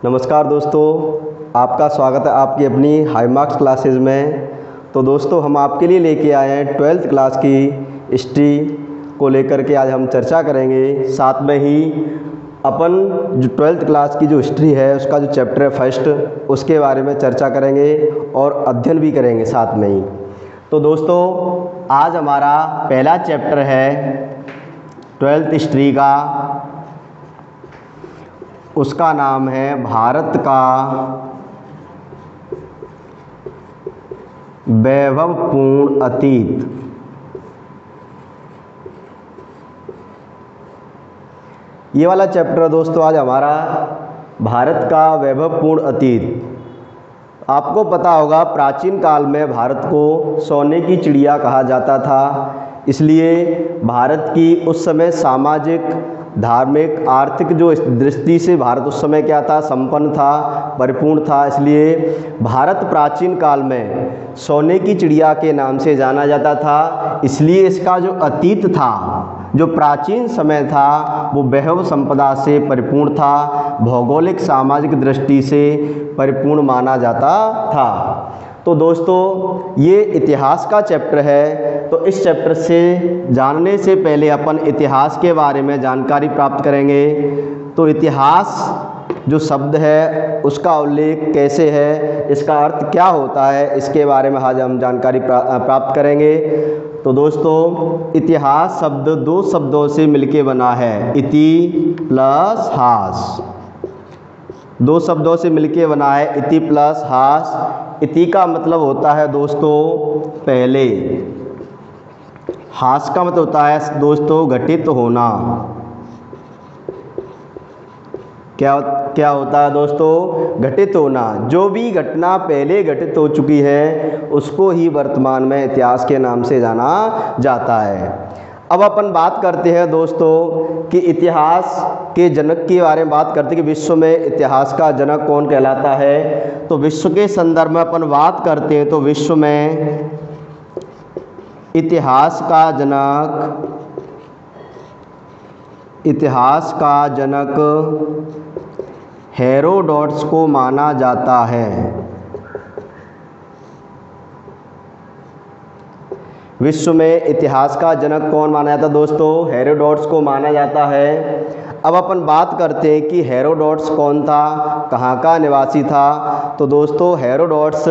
नमस्कार दोस्तों, आपका स्वागत है आपकी अपनी हाई मार्क्स क्लासेस में। तो दोस्तों, हम आपके लिए लेके आए हैं 12th क्लास की हिस्ट्री को लेकर के आज हम चर्चा करेंगे। साथ में ही अपन जो 12th क्लास की जो हिस्ट्री है उसका जो चैप्टर है फर्स्ट, उसके बारे में चर्चा करेंगे और अध्ययन भी करेंगे साथ में ही। तो दोस्तों, आज हमारा पहला चैप्टर है 12th हिस्ट्री का, उसका नाम है भारत का वैभवपूर्ण अतीत। ये वाला चैप्टर दोस्तों आज हमारा भारत का वैभवपूर्ण अतीत। आपको पता होगा प्राचीन काल में भारत को सोने की चिड़िया कहा जाता था, इसलिए भारत की उस समय सामाजिक, धार्मिक, आर्थिक जो दृष्टि से भारत उस समय क्या था, संपन्न था, परिपूर्ण था। इसलिए भारत प्राचीन काल में सोने की चिड़िया के नाम से जाना जाता था। इसलिए इसका जो अतीत था, जो प्राचीन समय था, वो वैभव संपदा से परिपूर्ण था, भौगोलिक सामाजिक दृष्टि से परिपूर्ण माना जाता था। तो दोस्तों, ये इतिहास का चैप्टर है, तो इस चैप्टर से जानने से पहले अपन इतिहास के बारे में जानकारी प्राप्त करेंगे। तो इतिहास जो शब्द है उसका उल्लेख कैसे है, इसका अर्थ क्या होता है, इसके बारे में आज हम जानकारी प्राप्त करेंगे। तो दोस्तों, इतिहास शब्द दो शब्दों से मिलके बना है, इति प्लस हास। दो शब्दों से मिलके बना है, इति प्लस हास। इति का मतलब होता है दोस्तों पहले, हास का मतलब होता है दोस्तों घटित होना। क्या होता है दोस्तों? घटित होना। जो भी घटना पहले घटित हो चुकी है उसको ही वर्तमान में इतिहास के नाम से जाना जाता है। अब अपन बात करते हैं दोस्तों कि इतिहास के जनक के बारे में बात करते हैं कि विश्व में इतिहास का जनक कौन कहलाता है। तो विश्व के संदर्भ में अपन बात करते हैं तो विश्व में इतिहास का जनक हेरोडोटस को माना जाता है। विश्व में इतिहास का जनक कौन माना जाता है दोस्तों? हेरोडोटस को माना जाता है। अब अपन बात करते हैं कि हेरोडोटस कौन था, कहाँ का निवासी था। तो दोस्तों, हेरोडोटस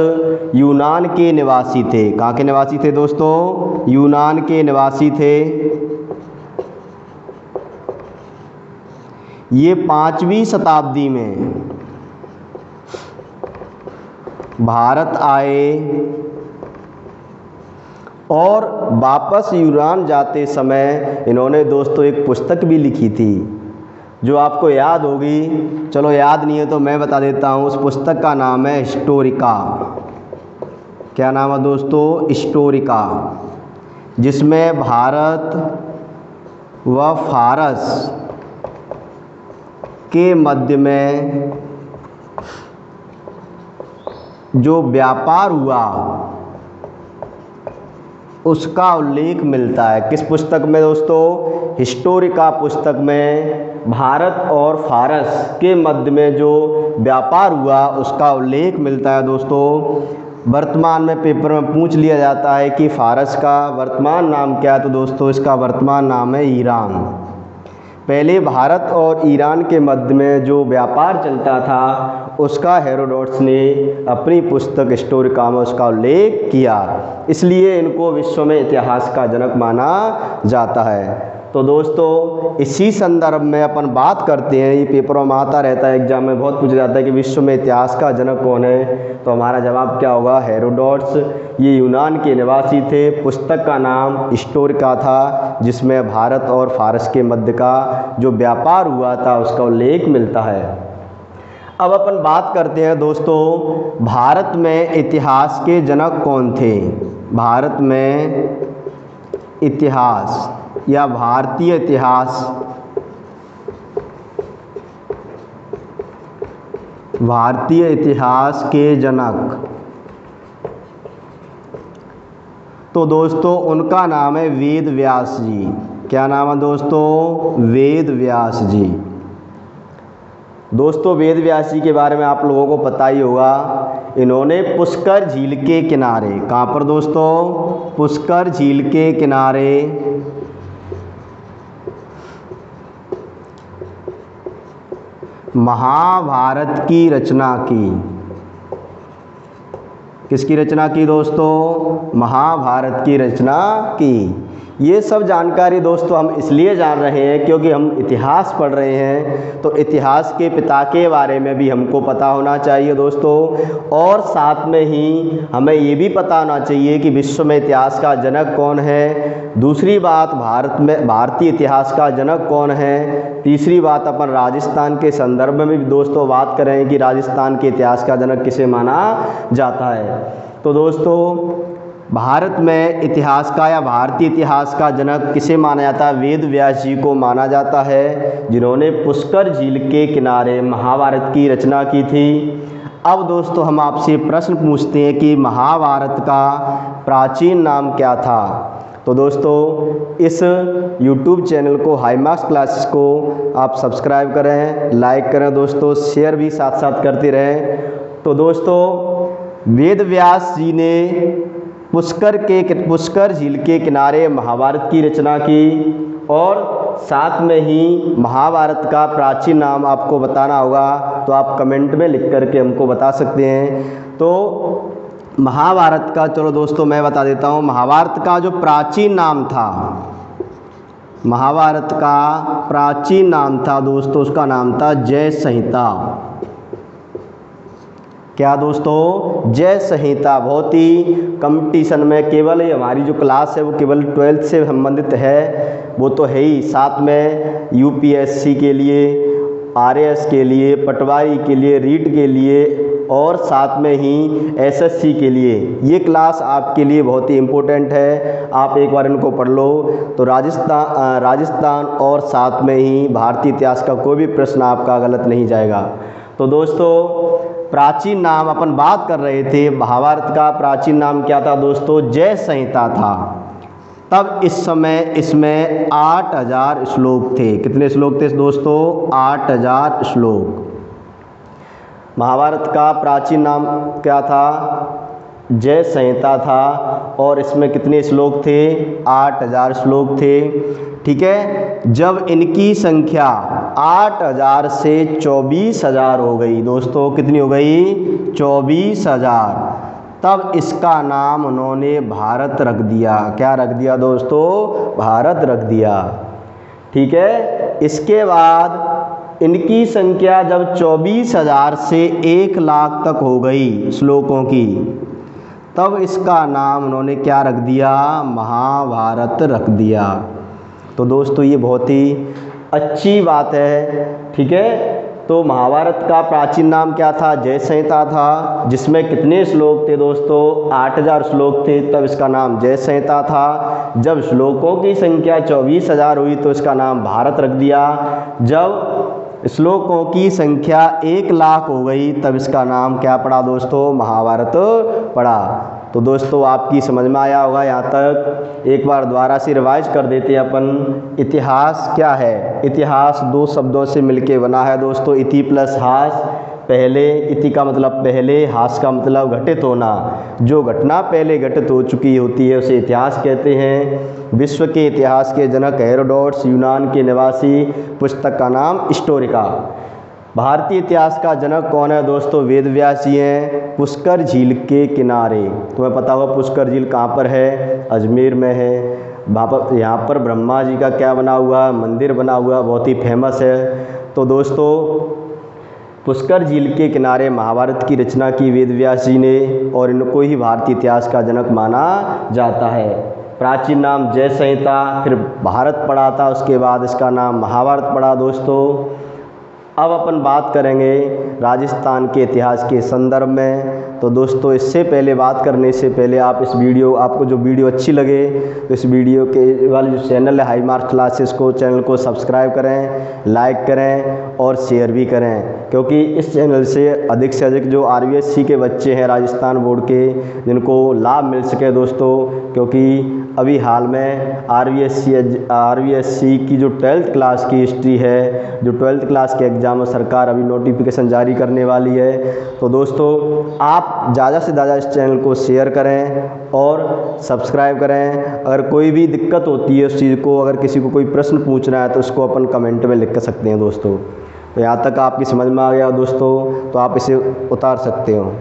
यूनान के निवासी थे। कहाँ के निवासी थे दोस्तों? यूनान के निवासी थे। ये 5वीं शताब्दी में भारत आए और वापस यूनान जाते समय इन्होंने दोस्तों एक पुस्तक भी लिखी थी जो आपको याद होगी। चलो याद नहीं है तो मैं बता देता हूँ। उस पुस्तक का नाम है हिस्टोरिका। क्या नाम है दोस्तों? हिस्टोरिका, जिसमें भारत व फारस के मध्य में जो व्यापार हुआ उसका उल्लेख मिलता है। किस पुस्तक में दोस्तों? हिस्टोरिका पुस्तक में भारत और फारस के मध्य में जो व्यापार हुआ उसका उल्लेख मिलता है दोस्तों। वर्तमान में पेपर में पूछ लिया जाता है कि फारस का वर्तमान नाम क्या है, तो दोस्तों इसका वर्तमान नाम है ईरान। पहले भारत और ईरान के मध्य में जो व्यापार चलता था उसका हेरोडोटस ने अपनी पुस्तक हिस्टोरिका में उसका उल्लेख किया, इसलिए इनको विश्व में इतिहास का जनक माना जाता है। तो दोस्तों, इसी संदर्भ में अपन बात करते हैं, ये पेपरों में आता रहता है, एग्जाम में बहुत पूछा जाता है कि विश्व में इतिहास का जनक कौन है। तो हमारा जवाब क्या होगा? हेरोडोटस। ये यूनान के निवासी थे। पुस्तक का नाम हिस्टोरिका था, जिसमें भारत और फारस के मध्य का जो व्यापार हुआ था उसका उल्लेख मिलता है। अब अपन बात करते हैं दोस्तों, भारत में इतिहास के जनक कौन थे। भारत में इतिहास या भारतीय इतिहास, भारतीय इतिहास के जनक, तो दोस्तों उनका नाम है वेद व्यास जी। क्या नाम है दोस्तों? वेद व्यास जी। दोस्तों वेद व्यास जी के बारे में आप लोगों को पता ही होगा, इन्होंने पुष्कर झील के किनारे, कहाँ पर दोस्तों, पुष्कर झील के किनारे महाभारत की रचना की। किसकी रचना की दोस्तों, महाभारत की रचना की। ये सब जानकारी दोस्तों हम इसलिए जान रहे हैं क्योंकि हम इतिहास पढ़ रहे हैं, तो इतिहास के पिता के बारे में भी हमको पता होना चाहिए दोस्तों। और साथ में ही हमें ये भी पता होना चाहिए कि विश्व में इतिहास का जनक कौन है। दूसरी बात, भारत में भारतीय इतिहास का जनक कौन है। तीसरी बात, अपन राजस्थान के संदर्भ में भी दोस्तों बात करें कि राजस्थान के इतिहास का जनक किसे माना जाता है। तो दोस्तों भारत में इतिहास का या भारतीय इतिहास का जनक किसे माना जाता है, वेद व्यास जी को माना जाता है, जिन्होंने पुष्कर झील के किनारे महाभारत की रचना की थी। अब दोस्तों हम आपसे प्रश्न पूछते हैं कि महाभारत का प्राचीन नाम क्या था। तो दोस्तों इस YouTube चैनल को हाई मार्क्स क्लासेस को आप सब्सक्राइब करें, लाइक करें दोस्तों, शेयर भी साथ साथ करते रहें। तो दोस्तों वेद व्यास जी ने पुष्कर झील के किनारे महाभारत की रचना की, और साथ में ही महाभारत का प्राचीन नाम आपको बताना होगा, तो आप कमेंट में लिख करके हमको बता सकते हैं। तो महाभारत का, चलो दोस्तों मैं बता देता हूँ, महाभारत का जो प्राचीन नाम था, महाभारत का प्राचीन नाम था दोस्तों, उसका नाम था जय संहिता। क्या दोस्तों, जय संहिता। बहुत ही कंपटीशन में, केवल ये हमारी जो क्लास है वो केवल 12th से संबंधित है, वो तो है ही, साथ में UPSC के लिए, RAS के लिए, पटवारी के लिए, रीट के लिए, और साथ में ही SSC के लिए ये क्लास आपके लिए बहुत ही इम्पोर्टेंट है। आप एक बार इनको पढ़ लो तो राजस्थान और साथ में ही भारतीय इतिहास का कोई भी प्रश्न आपका गलत नहीं जाएगा। तो दोस्तों प्राचीन नाम अपन बात कर रहे थे, महाभारत का प्राचीन नाम क्या था दोस्तों, जय संहिता था। तब इस समय इसमें 8000 श्लोक थे। कितने श्लोक थे दोस्तों, 8000 श्लोक। महाभारत का प्राचीन नाम क्या था, जय संहिता था, और इसमें कितने श्लोक थे, 8000 श्लोक थे। ठीक है, जब इनकी संख्या 8000 से 24000 हो गई दोस्तों, कितनी हो गई, 24000, तब इसका नाम उन्होंने भारत रख दिया। क्या रख दिया दोस्तों, भारत रख दिया। ठीक है, इसके बाद इनकी संख्या जब 24000 से 1 लाख तक हो गई श्लोकों की, तब इसका नाम उन्होंने क्या रख दिया, महाभारत रख दिया। तो दोस्तों ये बहुत ही अच्छी बात है। ठीक है, तो महाभारत का प्राचीन नाम क्या था, जय संहिता था, जिसमें कितने श्लोक थे दोस्तों, 8000 श्लोक थे, तब इसका नाम जय संहिता था। जब श्लोकों की संख्या 24000 हुई तो इसका नाम भारत रख दिया। जब श्लोकों की संख्या 1 लाख हो गई तब इसका नाम क्या पड़ा दोस्तों, महाभारत पड़ा। तो दोस्तों आपकी समझ में आया होगा यहाँ तक। एक बार दोबारा से रिवाइज कर देते हैं अपन। इतिहास क्या है, इतिहास 2 शब्दों से मिलके बना है दोस्तों, इति प्लस हास। पहले, इति का मतलब पहले, हास का मतलब घटित होना। जो घटना पहले घटित हो चुकी होती है उसे इतिहास कहते हैं। विश्व के इतिहास के जनक हेरोडोटस, यूनान के निवासी, पुस्तक का नाम हिस्टोरिका। भारतीय इतिहास का जनक कौन है दोस्तों, वेद व्यास जी हैं, पुष्कर झील के किनारे। तुम्हें पता होगा पुष्कर झील कहाँ पर है, अजमेर में है। यहाँ पर ब्रह्मा जी का क्या बना हुआ, मंदिर बना हुआ, बहुत ही फेमस है। तो दोस्तों पुष्कर झील के किनारे महाभारत की रचना की वेद व्यास जी ने, और इनको ही भारतीय इतिहास का जनक माना जाता है। प्राचीन नाम जय संहिता, फिर भारत पड़ा था, उसके बाद इसका नाम महाभारत पड़ा दोस्तों। अब अपन बात करेंगे राजस्थान के इतिहास के संदर्भ में। तो दोस्तों इससे पहले बात करने से पहले आप आपको जो वीडियो अच्छी लगे तो इस वीडियो के वाले जो चैनल है हाई मार्क्स क्लासेस को चैनल को सब्सक्राइब करें, लाइक करें और शेयर भी करें, क्योंकि इस चैनल से अधिक जो RVSC के बच्चे हैं राजस्थान बोर्ड के जिनको लाभ मिल सके दोस्तों, क्योंकि अभी हाल में RVSC की जो 12th क्लास की हिस्ट्री है, जो 12th क्लास के एग्ज़ाम सरकार अभी नोटिफिकेशन जारी करने वाली है। तो दोस्तों आप ज़्यादा से ज़्यादा इस चैनल को शेयर करें और सब्सक्राइब करें। अगर कोई भी दिक्कत होती है उस चीज़ को, अगर किसी को कोई प्रश्न पूछना है तो उसको अपन कमेंट में लिख सकते हैं दोस्तों। तो यहाँ तक आपकी समझ में आ गया दोस्तों, तो आप इसे उतार सकते हो।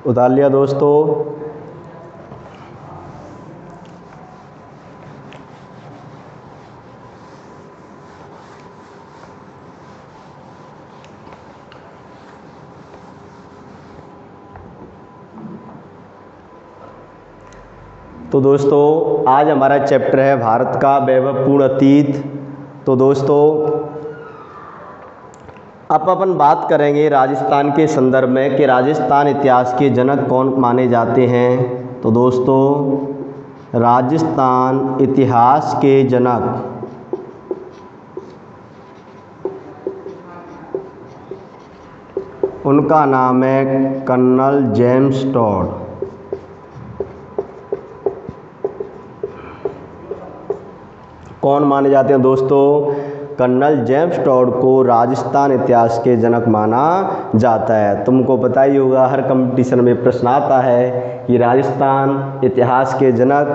उतार लिया दोस्तों। तो दोस्तों आज हमारा चैप्टर है भारत का वैभवपूर्ण अतीत। तो दोस्तों अब अपन बात करेंगे राजस्थान के संदर्भ में कि राजस्थान इतिहास के जनक कौन माने जाते हैं। तो दोस्तों राजस्थान इतिहास के जनक उनका नाम है कर्नल जेम्स टॉड। कौन माने जाते हैं दोस्तों? कर्नल जेम्स टॉड को राजस्थान इतिहास के जनक माना जाता है। तुमको पता ही होगा, हर कंपटीशन में प्रश्न आता है कि राजस्थान इतिहास के जनक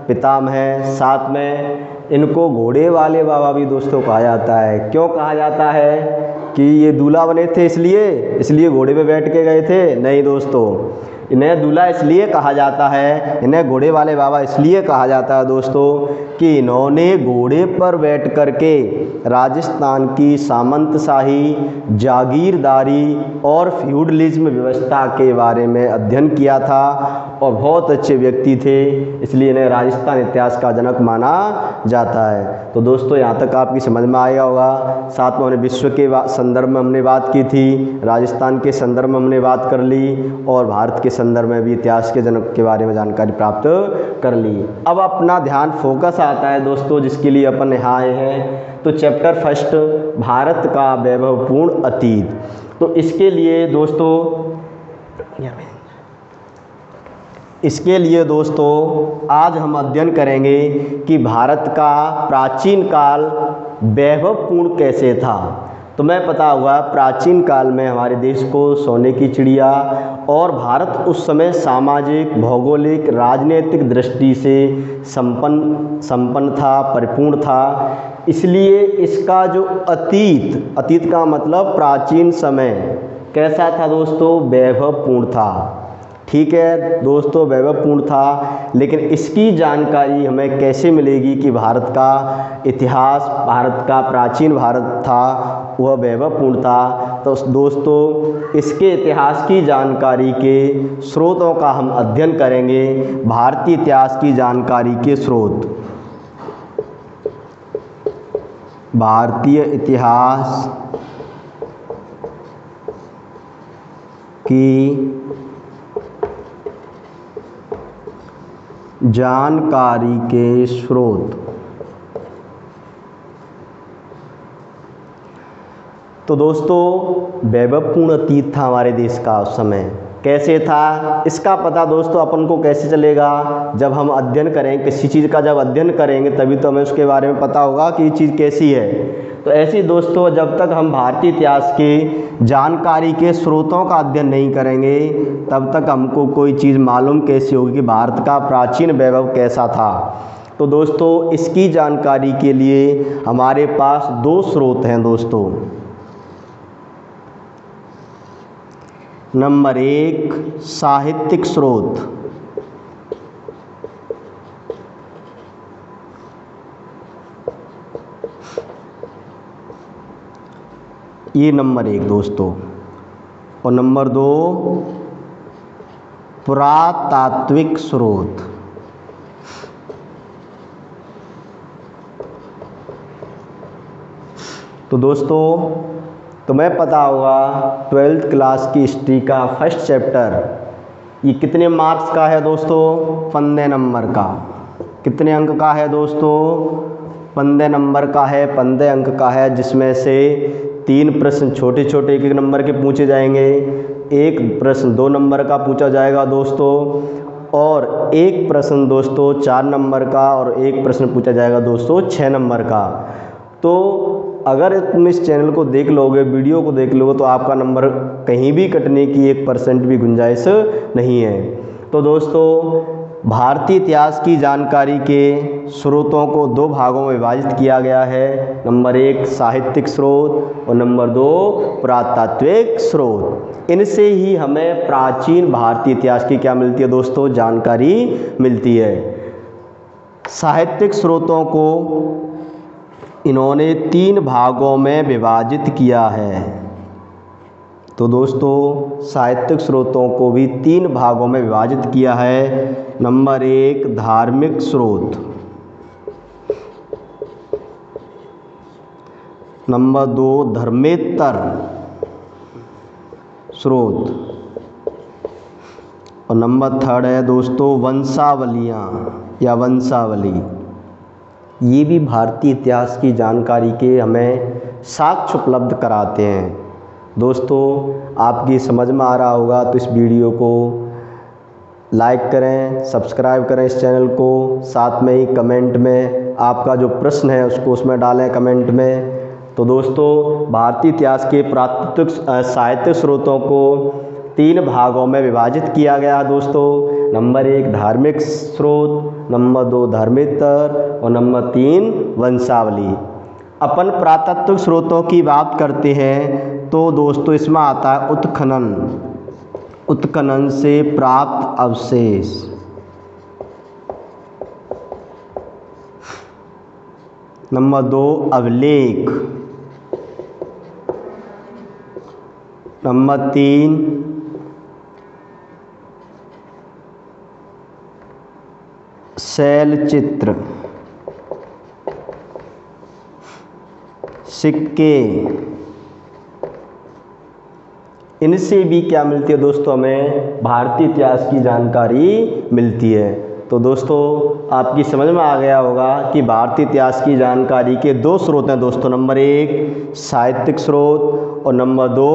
पितामह हैं। साथ में इनको घोड़े वाले बाबा भी दोस्तों कहा जाता है। क्यों कहा जाता है? कि ये दूल्हा बने थे इसलिए घोड़े पे बैठ के गए थे? नहीं दोस्तों, इन्हें दूल्हा इसलिए कहा जाता है, इन्हें घोड़े वाले बाबा इसलिए कहा जाता है दोस्तों कि इन्होंने घोड़े पर बैठ कर के राजस्थान की सामंतशाही, जागीरदारी और फ्यूडलिज्म व्यवस्था के बारे में अध्ययन किया था और बहुत अच्छे व्यक्ति थे, इसलिए इन्हें राजस्थान इतिहास का जनक माना जाता है। तो दोस्तों यहाँ तक आपकी समझ में आया होगा। साथ में हमने विश्व के संदर्भ में हमने बात की थी, राजस्थान के संदर्भ में हमने बात कर ली और भारत के संदर्भ में भी इतिहास के जनक के बारे में जानकारी प्राप्त कर ली। अब अपना ध्यान फोकस आता है दोस्तों, जिसके लिए अपन यहाँ आए हैं। तो चैप्टर फर्स्ट, भारत का वैभवपूर्ण अतीत। तो इसके लिए दोस्तों आज हम अध्ययन करेंगे कि भारत का प्राचीन काल वैभवपूर्ण कैसे था। तो मैं पता हुआ प्राचीन काल में हमारे देश को सोने की चिड़िया और भारत उस समय सामाजिक, भौगोलिक, राजनीतिक दृष्टि से संपन्न था, परिपूर्ण था। इसलिए इसका जो अतीत का मतलब प्राचीन समय कैसा था दोस्तों? वैभवपूर्ण था। ठीक है दोस्तों, वैभवपूर्ण था। लेकिन इसकी जानकारी हमें कैसे मिलेगी कि भारत का इतिहास, भारत का प्राचीन भारत था वह वैभवपूर्ण था? तो दोस्तों इसके इतिहास की जानकारी के स्रोतों का हम अध्ययन करेंगे। भारतीय इतिहास की जानकारी के स्रोत, भारतीय इतिहास की जानकारी के स्रोत। तो दोस्तों वैभवपूर्ण अतीत था हमारे देश का उस समय। कैसे था इसका पता दोस्तों अपन को कैसे चलेगा? जब हम अध्ययन करें किसी चीज़ का, जब अध्ययन करेंगे तभी तो हमें उसके बारे में पता होगा कि ये चीज़ कैसी है। तो ऐसे ही दोस्तों जब तक हम भारतीय इतिहास की जानकारी के स्रोतों का अध्ययन नहीं करेंगे तब तक हमको कोई चीज़ मालूम कैसी होगी कि भारत का प्राचीन वैभव कैसा था। तो दोस्तों इसकी जानकारी के लिए हमारे पास दो स्रोत हैं दोस्तों। नंबर 1 साहित्यिक स्रोत, ये नंबर 1 दोस्तों। और नंबर 2 पुरातात्विक स्रोत। तो दोस्तों तुम्हें पता होगा 12th क्लास की हिस्ट्री का फर्स्ट चैप्टर ये कितने मार्क्स का है दोस्तों? 15 नंबर का। कितने अंक का है दोस्तों? 15 नंबर का है, 15 अंक का है, जिसमें से 3 प्रश्न छोटे छोटे 1-1 नंबर के पूछे जाएंगे, 1 प्रश्न 2 नंबर का पूछा जाएगा दोस्तों, और 1 प्रश्न दोस्तों 4 नंबर का, और 1 प्रश्न पूछा जाएगा दोस्तों 6 नंबर का। तो अगर तुम इस चैनल को देख लोगे, वीडियो को देख लोगे, तो आपका नंबर कहीं भी कटने की 1% भी गुंजाइश नहीं है। तो दोस्तों भारतीय इतिहास की जानकारी के स्रोतों को 2 भागों में विभाजित किया गया है। नंबर 1 साहित्यिक स्रोत और नंबर 2 पुरातात्विक स्रोत। इनसे ही हमें प्राचीन भारतीय इतिहास की क्या मिलती है दोस्तों? जानकारी मिलती है। साहित्यिक स्रोतों को इन्होंने 3 भागों में विभाजित किया है। तो दोस्तों साहित्यिक स्रोतों को भी 3 भागों में विभाजित किया है। नंबर 1 धार्मिक स्रोत, नंबर 2 धर्मेतर स्रोत, और नंबर 3 है दोस्तों वंशावलियाँ या वंशावली। ये भी भारतीय इतिहास की जानकारी के हमें साक्ष्य उपलब्ध कराते हैं। दोस्तों आपकी समझ में आ रहा होगा तो इस वीडियो को लाइक करें, सब्सक्राइब करें इस चैनल को, साथ में ही कमेंट में आपका जो प्रश्न है उसको उसमें डालें कमेंट में। तो दोस्तों भारतीय इतिहास के पुरातात्विक साहित्यिक स्रोतों को 3 भागों में विभाजित किया गया है दोस्तों। नंबर 1 धार्मिक स्रोत, नंबर 2 धर्मेतर और नंबर 3 वंशावली। अपन पुरातात्विक स्रोतों की बात करते हैं तो दोस्तों इसमें आता है उत्खनन, उत्खनन से प्राप्त अवशेष। नंबर 2 अभिलेख, नंबर 3 शैल चित्र, सिक्के। इनसे भी क्या मिलती है दोस्तों? हमें भारतीय इतिहास की जानकारी मिलती है। तो दोस्तों आपकी समझ में आ गया होगा कि भारतीय इतिहास की जानकारी के 2 स्रोत हैं दोस्तों। नंबर 1 साहित्यिक स्रोत और नंबर 2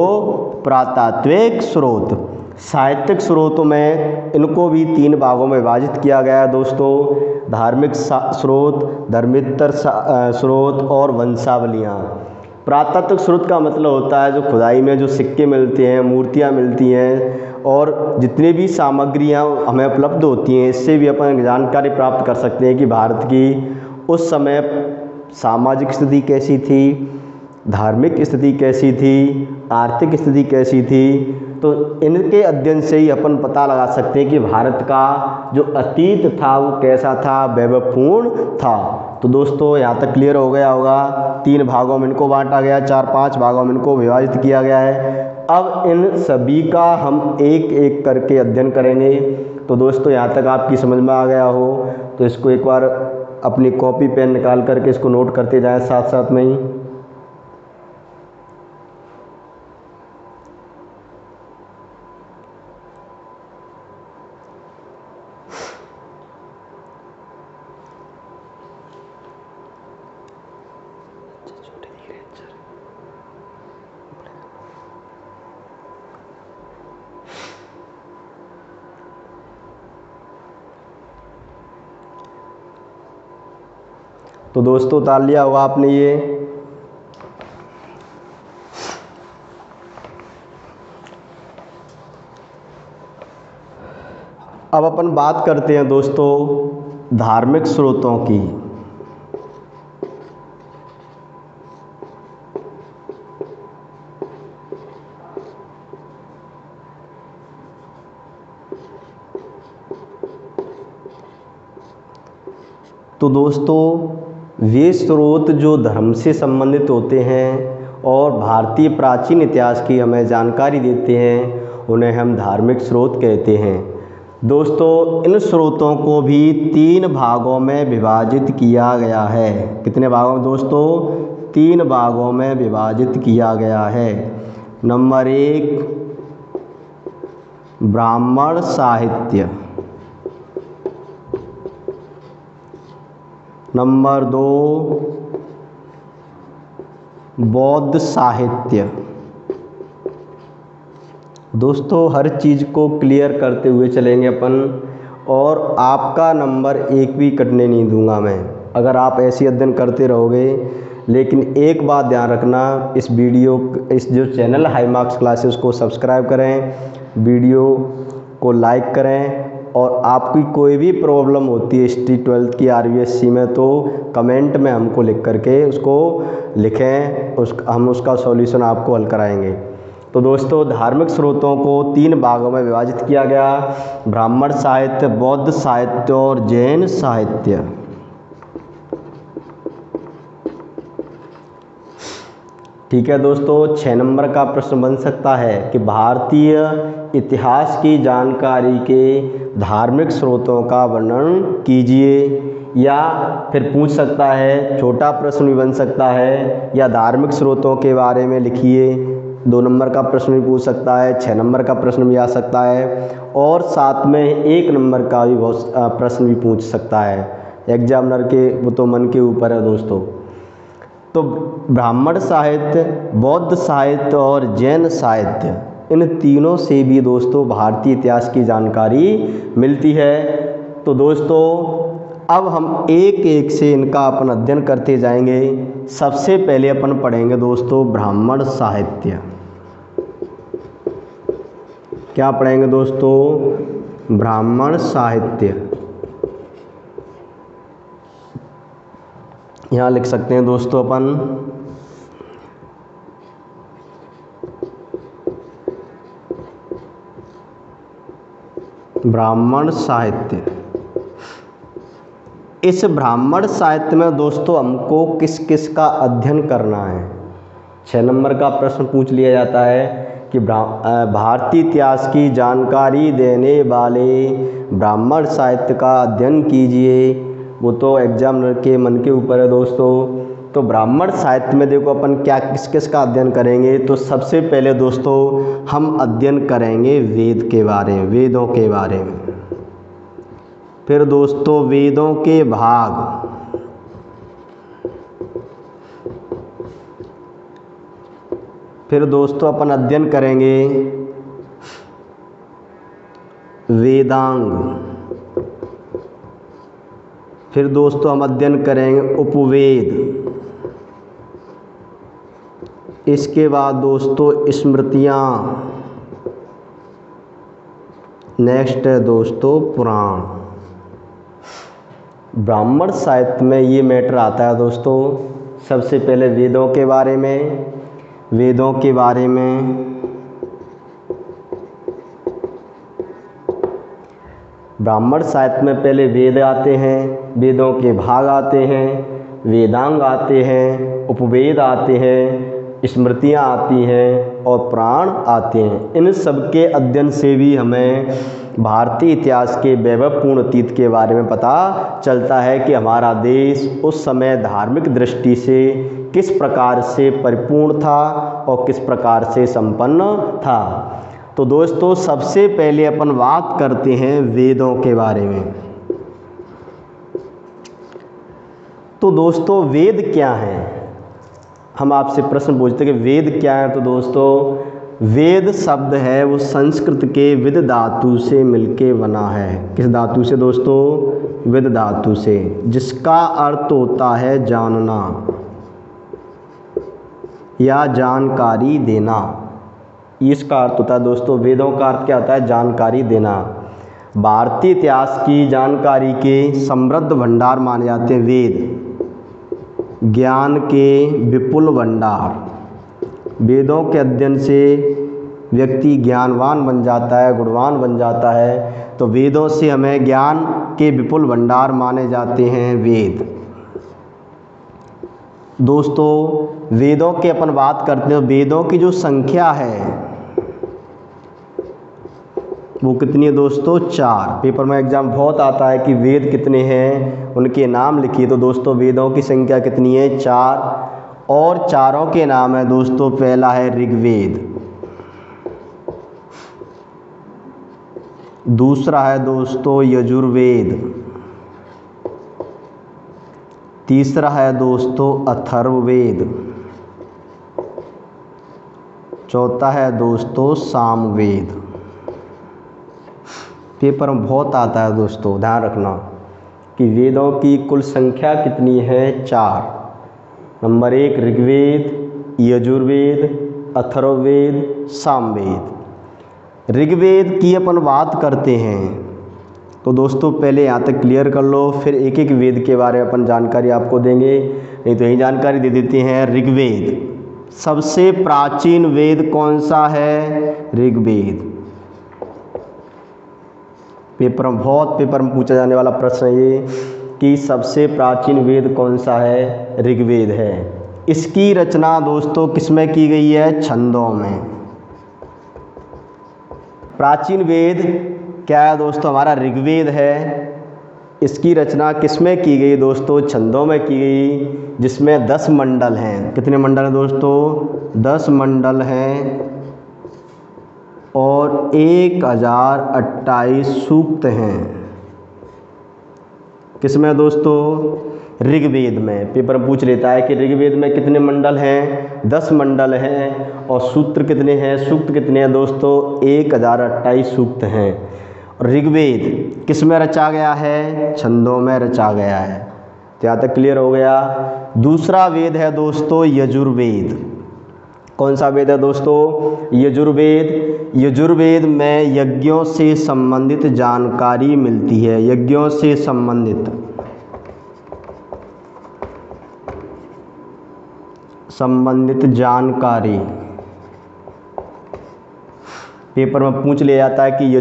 पुरातात्विक स्रोत। साहित्यिक स्रोतों में इनको भी 3 भागों में विभाजित किया गया है दोस्तों। धार्मिक स्रोत, धर्मेतर स्रोत और वंशावलियाँ। पुरातात्विक स्रोत का मतलब होता है जो खुदाई में जो सिक्के मिलते हैं, मूर्तियाँ मिलती हैं और जितनी भी सामग्रियाँ हमें उपलब्ध होती हैं, इससे भी अपन जानकारी प्राप्त कर सकते हैं कि भारत की उस समय सामाजिक स्थिति कैसी थी, धार्मिक स्थिति कैसी थी, आर्थिक स्थिति कैसी थी। तो इनके अध्ययन से ही अपन पता लगा सकते हैं कि भारत का जो अतीत था वो कैसा था, वैभवपूर्ण था। तो दोस्तों यहाँ तक क्लियर हो गया होगा। 3 भागों में इनको बांटा गया, 4-5 भागों में इनको विभाजित किया गया है। अब इन सभी का हम एक एक करके अध्ययन करेंगे। तो दोस्तों यहाँ तक आपकी समझ में आ गया हो तो इसको एक बार अपनी कॉपी पेन निकाल करके इसको नोट करते जाएं साथ साथ में ही। तो दोस्तों उतार लिया होगा आपने ये। अब अपन बात करते हैं दोस्तों धार्मिक स्रोतों की तो दोस्तों वे स्रोत जो धर्म से संबंधित होते हैं और भारतीय प्राचीन इतिहास की हमें जानकारी देते हैं उन्हें हम धार्मिक स्रोत कहते हैं। दोस्तों इन स्रोतों को भी 3 भागों में विभाजित किया गया है। कितने भागों में दोस्तों? 3 भागों में विभाजित किया गया है। नंबर 1 ब्राह्मण साहित्य, नंबर 2 बौद्ध साहित्य। दोस्तों हर चीज़ को क्लियर करते हुए चलेंगे अपन, और आपका नंबर 1 भी कटने नहीं दूंगा मैं अगर आप ऐसे अध्ययन करते रहोगे। लेकिन एक बात ध्यान रखना, इस जो चैनल हाई मार्क्स क्लासेस को सब्सक्राइब करें, वीडियो को लाइक करें, और आपकी कोई भी प्रॉब्लम होती है हिस्ट्री 12th की RVSC में तो कमेंट में हमको लिख करके उसको लिखें, हम उसका सॉल्यूशन आपको हल कराएंगे। तो दोस्तों धार्मिक स्रोतों को 3 भागों में विभाजित किया गया, ब्राह्मण साहित्य, बौद्ध साहित्य और जैन साहित्य। ठीक है दोस्तों, 6 नंबर का प्रश्न बन सकता है कि भारतीय इतिहास की जानकारी के धार्मिक स्रोतों का वर्णन कीजिए, या फिर पूछ सकता है, छोटा प्रश्न भी बन सकता है, या धार्मिक स्रोतों के बारे में लिखिए। 2 नंबर का प्रश्न भी पूछ सकता है, 6 नंबर का प्रश्न भी आ सकता है, और साथ में 1 नंबर का भी प्रश्न भी पूछ सकता है। एग्जामिनर के वो तो मन के ऊपर है दोस्तों। तो ब्राह्मण साहित्य, बौद्ध साहित्य और जैन साहित्य, इन तीनों से भी दोस्तों भारतीय इतिहास की जानकारी मिलती है। तो दोस्तों अब हम एक एक से इनका अपन अध्ययन करते जाएंगे। सबसे पहले अपन पढ़ेंगे दोस्तों ब्राह्मण साहित्य। क्या पढ़ेंगे दोस्तों? ब्राह्मण साहित्य। यहाँ लिख सकते हैं दोस्तों अपन ब्राह्मण साहित्य। इस ब्राह्मण साहित्य में दोस्तों हमको किस किस का अध्ययन करना है? 6 नंबर का प्रश्न पूछ लिया जाता है कि भारतीय इतिहास की जानकारी देने वाले ब्राह्मण साहित्य का अध्ययन कीजिए। वो तो एग्जामिनर के मन के ऊपर है दोस्तों। तो ब्राह्मण साहित्य में देखो अपन क्या किस किस का अध्ययन करेंगे। तो सबसे पहले दोस्तों हम अध्ययन करेंगे वेद के बारे में, वेदों के बारे में। फिर दोस्तों वेदों के भाग, फिर दोस्तों अपन अध्ययन करेंगे वेदांग, फिर दोस्तों हम अध्ययन करेंगे उपवेद। इसके बाद दोस्तों स्मृतियाँ, नेक्स्ट है दोस्तों पुराण। ब्राह्मण साहित्य में ये मैटर आता है दोस्तों। सबसे पहले वेदों के बारे में, वेदों के बारे में ब्राह्मण साहित्य में पहले वेद आते हैं, वेदों के भाग आते हैं, वेदांग आते हैं, उपवेद आते हैं, स्मृतियाँ आती हैं और पुराण आते हैं। इन सब के अध्ययन से भी हमें भारतीय इतिहास के वैभवपूर्ण अतीत के बारे में पता चलता है कि हमारा देश उस समय धार्मिक दृष्टि से किस प्रकार से परिपूर्ण था और किस प्रकार से संपन्न था। तो दोस्तों सबसे पहले अपन बात करते हैं वेदों के बारे में। तो दोस्तों वेद क्या हैं? हम आपसे प्रश्न पूछते हैं कि वेद क्या है। तो दोस्तों वेद शब्द है वो संस्कृत के विद धातु से मिलके बना है। किस धातु से दोस्तों? विद धातु से, जिसका अर्थ होता है जानना या जानकारी देना। इसका अर्थ होता है दोस्तों, वेदों का अर्थ क्या होता है? जानकारी देना। भारतीय इतिहास की जानकारी के समृद्ध भंडार माने जाते हैं वेद, ज्ञान के विपुल भंडार। वेदों के अध्ययन से व्यक्ति ज्ञानवान बन जाता है, गुणवान बन जाता है। तो वेदों से हमें ज्ञान के विपुल भंडार माने जाते हैं वेद। दोस्तों वेदों की अपन बात करते हैं, वेदों की जो संख्या है वो कितनी है दोस्तों? 4। पेपर में एग्जाम बहुत आता है कि वेद कितने हैं, उनके नाम लिखिए। तो दोस्तों वेदों की संख्या कितनी है? 4। और चारों के नाम है दोस्तों, पहला है ऋग्वेद, दूसरा है दोस्तों यजुर्वेद, तीसरा है दोस्तों अथर्ववेद, चौथा है दोस्तों सामवेद। पेपर में बहुत आता है दोस्तों, ध्यान रखना कि वेदों की कुल संख्या कितनी है? 4। नंबर 1 ऋग्वेद, यजुर्वेद, अथर्ववेद, सामवेद। ऋग्वेद की अपन बात करते हैं तो दोस्तों पहले यहाँ तक क्लियर कर लो, फिर एक एक वेद के बारे में अपन जानकारी आपको देंगे। नहीं तो यही जानकारी दे देते हैं। ऋग्वेद, सबसे प्राचीन वेद कौन सा है? ऋग्वेद। पेपर में पूछा जाने वाला प्रश्न है ये कि सबसे प्राचीन वेद कौन सा है? ऋग्वेद है। इसकी रचना दोस्तों किसमें की गई है? छंदों में। प्राचीन वेद क्या है दोस्तों? हमारा ऋग्वेद है। इसकी रचना किसमें की गई दोस्तों? छंदों में की गई, जिसमें 10 मंडल हैं। कितने मंडल हैं दोस्तों? 10 मंडल हैं और 1028 सूक्त हैं। किसमें दोस्तों? ऋग्वेद में। पेपर में पूछ लेता है कि ऋग्वेद में कितने मंडल हैं? 10 मंडल हैं। और सूत्र कितने हैं? सूक्त कितने हैं दोस्तों? 1028 सूक्त हैं। और ऋग्वेद किस में रचा गया है? छंदों में रचा गया है। तो यहाँ तक क्लियर हो गया। दूसरा वेद है दोस्तों यजुर्वेद। कौन सा वेद है दोस्तों? यजुर्वेद। यजुर्वेद में यज्ञों से संबंधित जानकारी मिलती है। यज्ञों से संबंधित जानकारी पेपर में पूछ लिया जाता है कि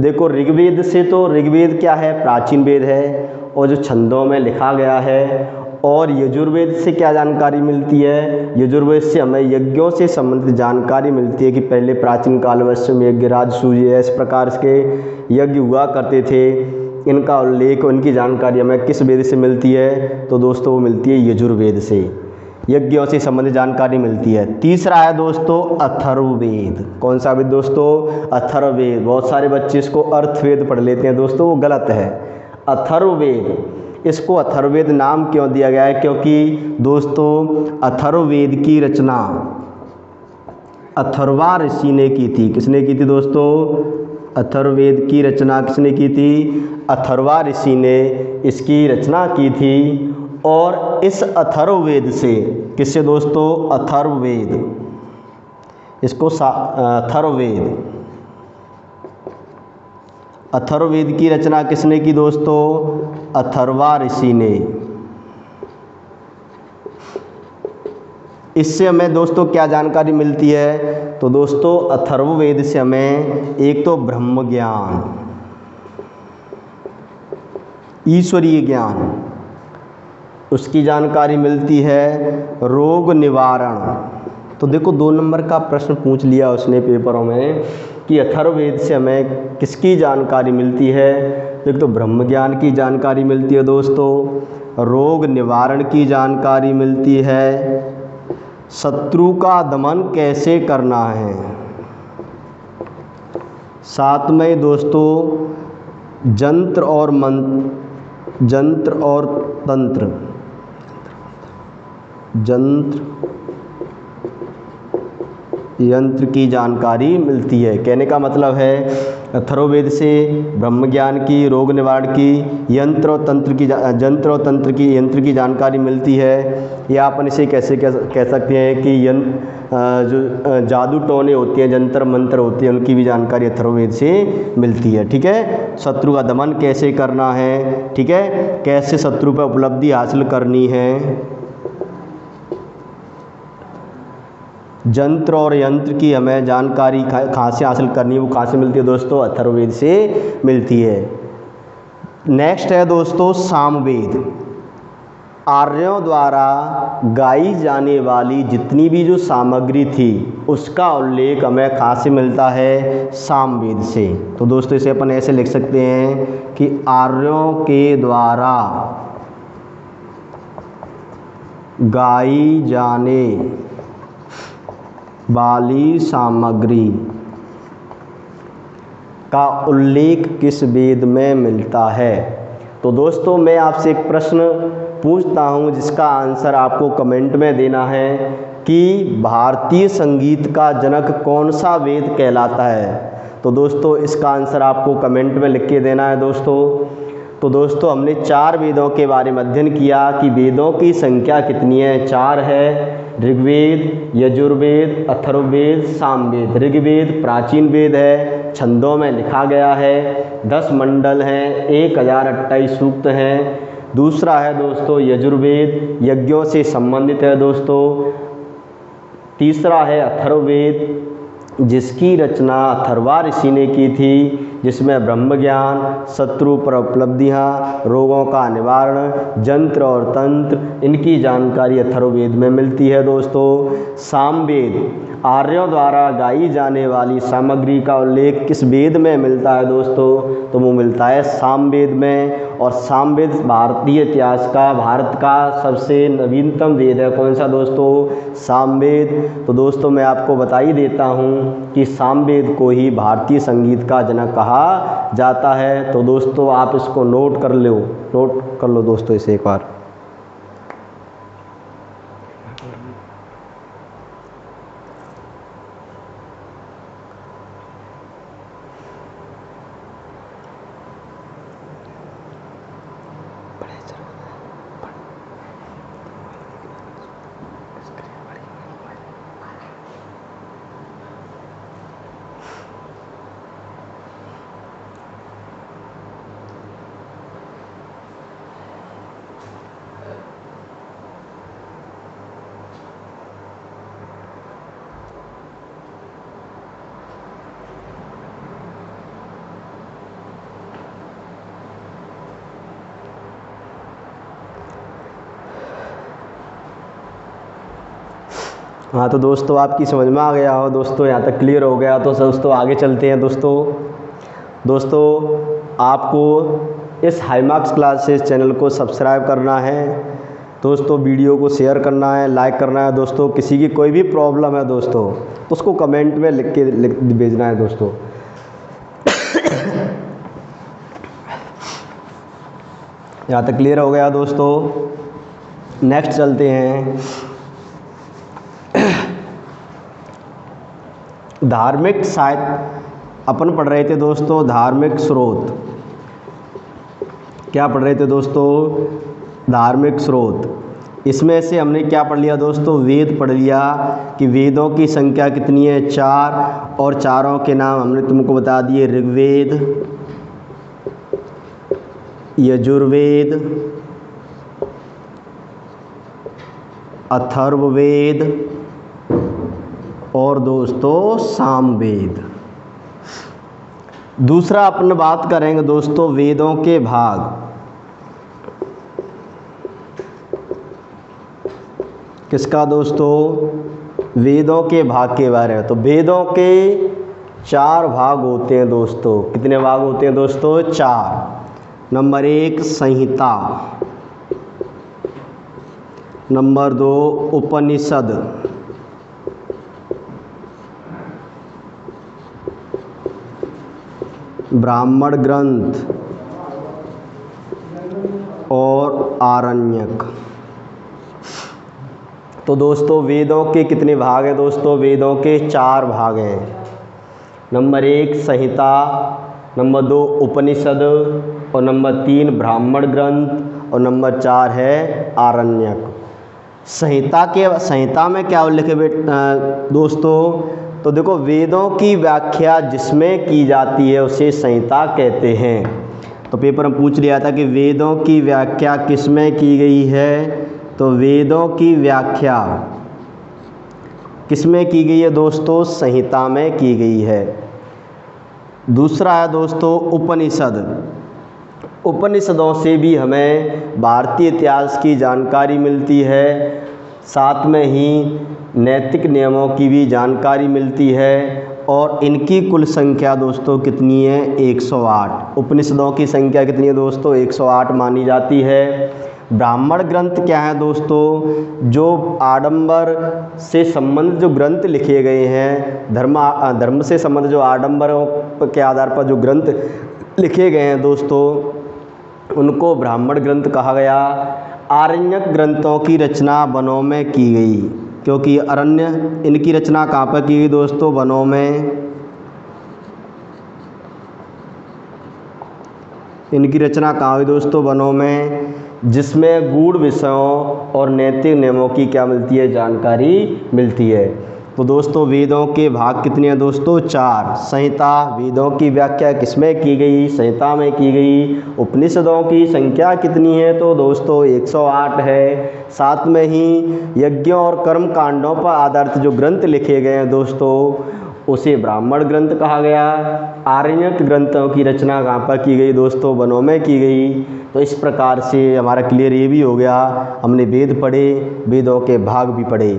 देखो ऋग्वेद से, तो ऋग्वेद क्या है? प्राचीन वेद है और जो छंदों में लिखा गया है। और यजुर्वेद से क्या जानकारी मिलती है? यजुर्वेद से हमें यज्ञों से संबंधित जानकारी मिलती है कि पहले प्राचीन काल में यज्ञ, राजसूय, इस प्रकार के यज्ञ हुआ करते थे। इनका उल्लेख, इनकी जानकारी हमें किस वेद से मिलती है? तो दोस्तों वो मिलती है यजुर्वेद से। यज्ञों से संबंधित जानकारी मिलती है। तीसरा है दोस्तों अथर्ववेद। कौन सा वेद दोस्तों? अथर्ववेद। बहुत सारे बच्चे इसको अर्थवेद पढ़ लेते हैं दोस्तों, वो गलत है। अथर्ववेद, इसको अथर्ववेद नाम क्यों दिया गया है? क्योंकि दोस्तों अथर्ववेद की रचना अथर्वा ऋषि ने की थी। किसने की थी दोस्तों? अथर्ववेद की रचना किसने की थी? अथर्वा ऋषि ने इसकी रचना की थी। और इस अथर्ववेद से, किससे दोस्तों? अथर्ववेद, इसको अथर्ववेद की रचना किसने की दोस्तों? अथर्वा ऋषि ने। इससे हमें दोस्तों क्या जानकारी मिलती है? तो दोस्तों अथर्ववेद से हमें एक तो ब्रह्म ज्ञान, ईश्वरीय ज्ञान, उसकी जानकारी मिलती है। रोग निवारण, तो देखो 2 नंबर का प्रश्न पूछ लिया उसने पेपरों में कि अथर्ववेद से हमें किसकी जानकारी मिलती है? एक तो ब्रह्म ज्ञान की जानकारी मिलती है दोस्तों, रोग निवारण की जानकारी मिलती है, शत्रु का दमन कैसे करना है, साथ में दोस्तों यंत्र और तंत्र, यंत्र की जानकारी मिलती है। कहने का मतलब है अथर्ववेद से ब्रह्म ज्ञान की, रोग निवारण की, यंत्र और तंत्र की जानकारी मिलती है। या अपन इसे कैसे कह सकते हैं कि जो जादू टोने होते हैं, जंतर मंत्र होते हैं, उनकी भी जानकारी अथर्ववेद से मिलती है। ठीक है, शत्रु का दमन कैसे करना है, ठीक है, कैसे शत्रु पर उपलब्धि हासिल करनी है, जंत्र और यंत्र की हमें जानकारी कहाँ से हासिल करनी है, वो कहाँ से मिलती है दोस्तों, अथर्ववेद से मिलती है। नेक्स्ट है दोस्तों सामवेद। आर्यों द्वारा गाई जाने वाली जितनी भी जो सामग्री थी उसका उल्लेख हमें कहाँ से मिलता है, सामवेद से। तो दोस्तों इसे अपन ऐसे लिख सकते हैं कि आर्यों के द्वारा गाई जाने वाली सामग्री का उल्लेख किस वेद में मिलता है। तो दोस्तों मैं आपसे एक प्रश्न पूछता हूं जिसका आंसर आपको कमेंट में देना है कि भारतीय संगीत का जनक कौन सा वेद कहलाता है। तो दोस्तों इसका आंसर आपको कमेंट में लिख के देना है दोस्तों। तो दोस्तों हमने 4 वेदों के बारे में अध्ययन किया कि वेदों की संख्या कितनी है, 4 है। ऋग्वेद, यजुर्वेद, अथर्ववेद, सामवेद। ऋग्वेद प्राचीन वेद है, छंदों में लिखा गया है, 10 मंडल हैं, 1028 सूक्त हैं। दूसरा है दोस्तों यजुर्वेद, यज्ञों से संबंधित है दोस्तों। तीसरा है अथर्ववेद, जिसकी रचना अथर्वा ऋषि ने की थी, जिसमें ब्रह्म ज्ञान, शत्रु पर उपलब्धियाँ, रोगों का निवारण, जंत्र और तंत्र, इनकी जानकारी अथर्ववेद में मिलती है दोस्तों। सामवेद, आर्यों द्वारा गाई जाने वाली सामग्री का उल्लेख किस वेद में मिलता है दोस्तों, तो वो मिलता है सामवेद में। और सामवेद भारतीय इतिहास का, भारत का सबसे नवीनतम वेद है। कौन सा दोस्तों, सामवेद। तो दोस्तों मैं आपको बता ही देता हूँ कि सामवेद को ही भारतीय संगीत का जनक कहा जाता है। तो दोस्तों आप इसको नोट कर लो दोस्तों इसे एक बार। हाँ तो दोस्तों आपकी समझ में आ गया हो दोस्तों, यहाँ तक क्लियर हो गया। तो दोस्तों आगे चलते हैं दोस्तों आपको इस हाई मार्क्स क्लासेस चैनल को सब्सक्राइब करना है दोस्तों, वीडियो को शेयर करना है, लाइक करना है दोस्तों। किसी की कोई भी प्रॉब्लम है दोस्तों तो उसको कमेंट में लिख भेजना है दोस्तों। यहाँ तक क्लियर हो गया दोस्तों। नेक्स्ट चलते हैं धार्मिक साहित्य। अपन पढ़ रहे थे दोस्तों धार्मिक स्रोत। क्या पढ़ रहे थे दोस्तों, धार्मिक स्रोत। इसमें से हमने क्या पढ़ लिया दोस्तों, वेद पढ़ लिया कि वेदों की संख्या कितनी है, 4, और चारों के नाम हमने तुमको बता दिए, ऋग्वेद, यजुर्वेद, अथर्ववेद और दोस्तों सामवेद। दूसरा अपन बात करेंगे दोस्तों वेदों के भाग। किसका दोस्तों, वेदों के भाग के बारे में। तो वेदों के 4 भाग होते हैं दोस्तों। कितने भाग होते हैं दोस्तों, 4। नंबर 1 संहिता, नंबर 2 उपनिषद, ब्राह्मण ग्रंथ और आरण्यक। तो दोस्तों वेदों के कितने भाग हैं दोस्तों, वेदों के 4 भाग हैं। नंबर 1 संहिता, नंबर 2 उपनिषद, और नंबर 3 ब्राह्मण ग्रंथ, और नंबर 4 है आरण्यक। संहिता में क्या उल्लेख है दोस्तों? तो देखो, वेदों की व्याख्या जिसमें की जाती है उसे संहिता कहते हैं। तो पेपर में पूछ लिया था कि वेदों की व्याख्या किसमें की गई है, तो वेदों की व्याख्या किसमें की गई है दोस्तों? संहिता में की गई है। दूसरा है दोस्तों उपनिषद। उपनिषदों से भी हमें भारतीय इतिहास की जानकारी मिलती है, साथ में ही नैतिक नियमों की भी जानकारी मिलती है, और इनकी कुल संख्या दोस्तों कितनी है? 108। उपनिषदों की संख्या कितनी है दोस्तों? 108 मानी जाती है। ब्राह्मण ग्रंथ क्या है दोस्तों? जो आडंबर से संबंधित जो ग्रंथ लिखे गए हैं, धर्म से संबंधित जो आडंबरों के आधार पर जो ग्रंथ लिखे गए हैं दोस्तों, उनको ब्राह्मण ग्रंथ कहा गया। आरण्यक ग्रंथों की रचना वनों में की गई, क्योंकि अरण्य, इनकी रचना कहाँ पर की गई दोस्तों? वनों में। इनकी रचना कहाँ हुई दोस्तों? वनों में, जिसमें गूढ़ विषयों और नैतिक नियमों की क्या मिलती है? जानकारी मिलती है। तो दोस्तों वेदों के भाग कितने हैं दोस्तों? 4। संहिता, वेदों की व्याख्या किसमें की गई? संहिता में की गई। उपनिषदों की संख्या कितनी है? तो दोस्तों 108 है। साथ में ही यज्ञों और कर्म कांडों पर आधारित जो ग्रंथ लिखे गए हैं दोस्तों, उसे ब्राह्मण ग्रंथ कहा गया। आरण्यक ग्रंथों की रचना कहाँ पर की गई दोस्तों? वनों में की गई। तो इस प्रकार से हमारा क्लियर ये भी हो गया, हमने वेद पढ़े, वेदों के भाग भी पढ़े।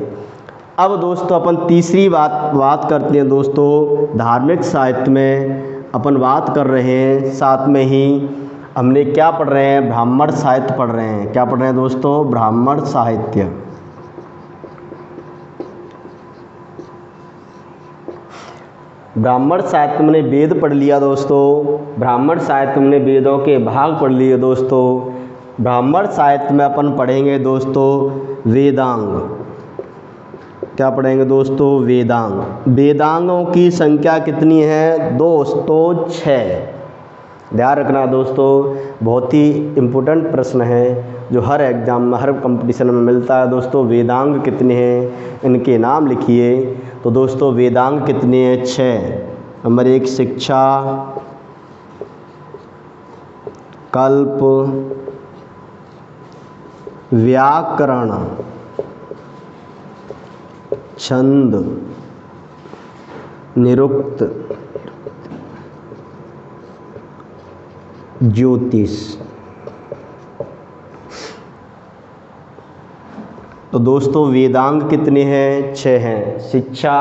अब दोस्तों अपन तीसरी बात करते हैं दोस्तों, धार्मिक साहित्य में अपन बात कर रहे हैं। साथ में ही हमने क्या पढ़ रहे हैं? ब्राह्मण साहित्य पढ़ रहे हैं। क्या पढ़ रहे हैं दोस्तों? ब्राह्मण साहित्य। ब्राह्मण साहित्य में वेद पढ़ लिया दोस्तों। ब्राह्मण साहित्य में वेदों के भाग पढ़ लिए दोस्तों। ब्राह्मण साहित्य में अपन पढ़ेंगे दोस्तों वेदांग। क्या पढ़ेंगे दोस्तों? वेदांग। वेदांगों की संख्या कितनी है दोस्तों? 6। ध्यान रखना दोस्तों, बहुत ही इम्पोर्टेंट प्रश्न है जो हर एग्जाम में, हर कंपटीशन में मिलता है दोस्तों। वेदांग कितने हैं, इनके नाम लिखिए। तो दोस्तों वेदांग कितने हैं? 6। नंबर 1 शिक्षा, कल्प, व्याकरण, छंद, निरुक्त, ज्योतिष। तो दोस्तों वेदांग कितने हैं? 6 हैं। शिक्षा,